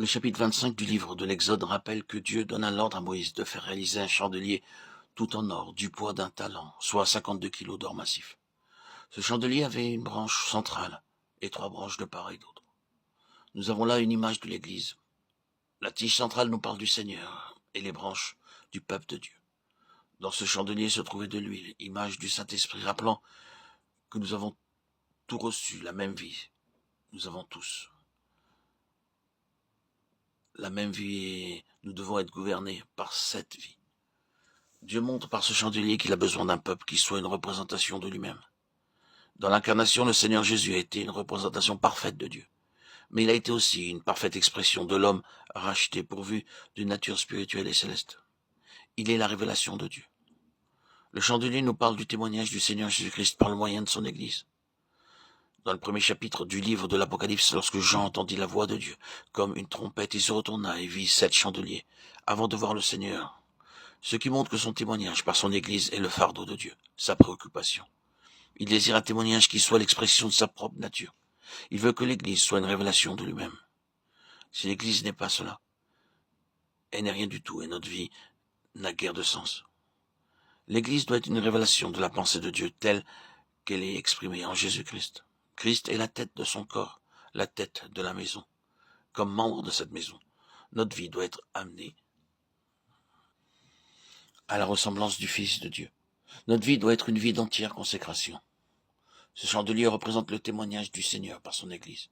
Le chapitre 25 du livre de l'Exode rappelle que Dieu donne l'ordre à Moïse de faire réaliser un chandelier tout en or, du poids d'un talent, soit 52 kilos d'or massif. Ce chandelier avait une branche centrale et 3 branches de part et d'autre. Nous avons là une image de l'Église. La tige centrale nous parle du Seigneur et les branches du peuple de Dieu. Dans ce chandelier se trouvait de l'huile, image du Saint-Esprit, rappelant que nous avons tous reçu la même vie. Nous avons tous la même vie et nous devons être gouvernés par cette vie. Dieu montre par ce chandelier qu'il a besoin d'un peuple qui soit une représentation de lui-même. Dans l'incarnation, le Seigneur Jésus a été une représentation parfaite de Dieu. Mais il a été aussi une parfaite expression de l'homme racheté, pourvu d'une nature spirituelle et céleste. Il est la révélation de Dieu. Le chandelier nous parle du témoignage du Seigneur Jésus-Christ par le moyen de son Église. Dans le premier chapitre du livre de l'Apocalypse, lorsque Jean entendit la voix de Dieu comme une trompette, il se retourna et vit 7 chandeliers avant de voir le Seigneur. Ce qui montre que son témoignage par son Église est le fardeau de Dieu, sa préoccupation. Il désire un témoignage qui soit l'expression de sa propre nature. Il veut que l'Église soit une révélation de lui-même. Si l'Église n'est pas cela, elle n'est rien du tout et notre vie n'a guère de sens. L'Église doit être une révélation de la pensée de Dieu telle qu'elle est exprimée en Jésus-Christ. Christ est la tête de son corps, la tête de la maison. Comme membre de cette maison, notre vie doit être amenée à la ressemblance du Fils de Dieu. Notre vie doit être une vie d'entière consécration. Ce chandelier représente le témoignage du Seigneur par son Église.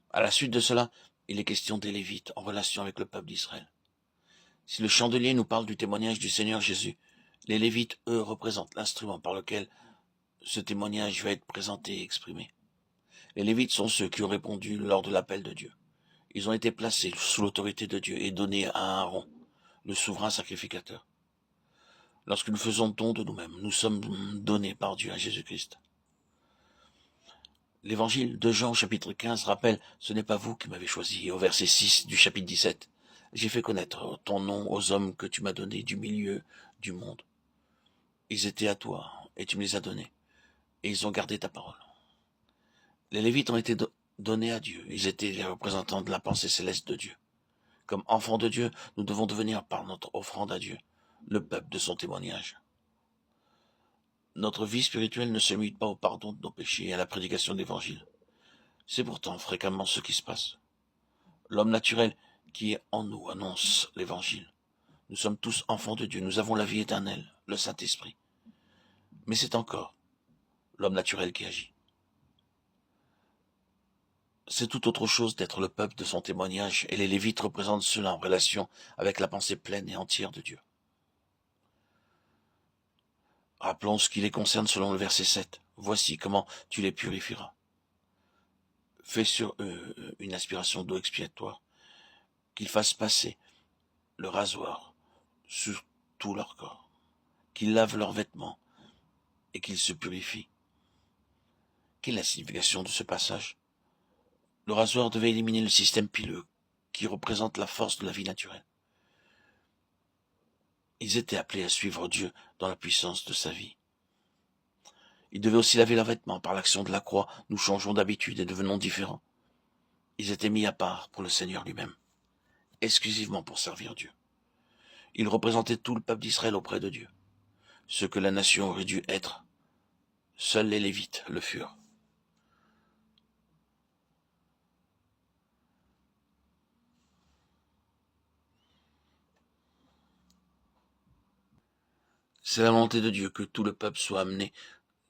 À la suite de cela, il est question des Lévites en relation avec le peuple d'Israël. Si le chandelier nous parle du témoignage du Seigneur Jésus, les Lévites, eux, représentent l'instrument par lequel ce témoignage va être présenté et exprimé. Les Lévites sont ceux qui ont répondu lors de l'appel de Dieu. Ils ont été placés sous l'autorité de Dieu et donnés à Aaron, le souverain sacrificateur. Lorsque nous faisons don de nous-mêmes, nous sommes donnés par Dieu à Jésus-Christ. L'évangile de Jean, chapitre 15, rappelle « Ce n'est pas vous qui m'avez choisi » au verset 6 du chapitre 17. « J'ai fait connaître ton nom aux hommes que tu m'as donnés du milieu du monde. Ils étaient à toi, et tu me les as donnés, et ils ont gardé ta parole. » Les Lévites ont été donnés à Dieu. Ils étaient les représentants de la pensée céleste de Dieu. Comme enfants de Dieu, nous devons devenir par notre offrande à Dieu le peuple de son témoignage. Notre vie spirituelle ne se limite pas au pardon de nos péchés et à la prédication de l'Évangile. C'est pourtant fréquemment ce qui se passe. L'homme naturel qui est en nous annonce l'Évangile. Nous sommes tous enfants de Dieu, nous avons la vie éternelle, le Saint-Esprit. Mais c'est encore l'homme naturel qui agit. C'est tout autre chose d'être le peuple de son témoignage, et les Lévites représentent cela en relation avec la pensée pleine et entière de Dieu. Rappelons ce qui les concerne selon le verset 7. Voici comment tu les purifieras. Fais sur eux une aspiration d'eau expiatoire, qu'ils fassent passer le rasoir sur tout leur corps, qu'ils lavent leurs vêtements et qu'ils se purifient. Quelle est la signification de ce passage? Le rasoir devait éliminer le système pileux qui représente la force de la vie naturelle. Ils étaient appelés à suivre Dieu dans la puissance de sa vie. Ils devaient aussi laver leurs vêtements. Par l'action de la croix, nous changeons d'habitude et devenons différents. Ils étaient mis à part pour le Seigneur lui-même, exclusivement pour servir Dieu. Ils représentaient tout le peuple d'Israël auprès de Dieu. Ce que la nation aurait dû être, seuls les Lévites le furent. C'est la volonté de Dieu que tout le peuple soit amené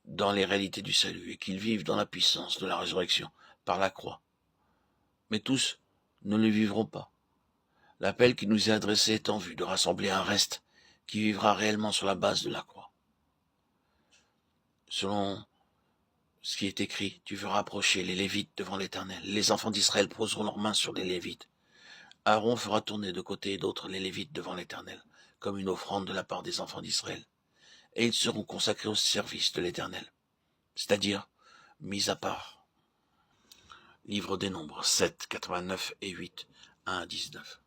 dans les réalités du salut et qu'ils vivent dans la puissance de la résurrection par la croix. Mais tous ne le vivront pas. L'appel qui nous est adressé est en vue de rassembler un reste qui vivra réellement sur la base de la croix. Selon ce qui est écrit, tu feras approcher les Lévites devant l'Éternel. Les enfants d'Israël poseront leurs mains sur les Lévites. Aaron fera tourner de côté et d'autre les Lévites devant l'Éternel, comme une offrande de la part des enfants d'Israël. Et ils seront consacrés au service de l'Éternel, c'est-à-dire mis à part. Livre des Nombres 7, 89 et 8, 1 à 19.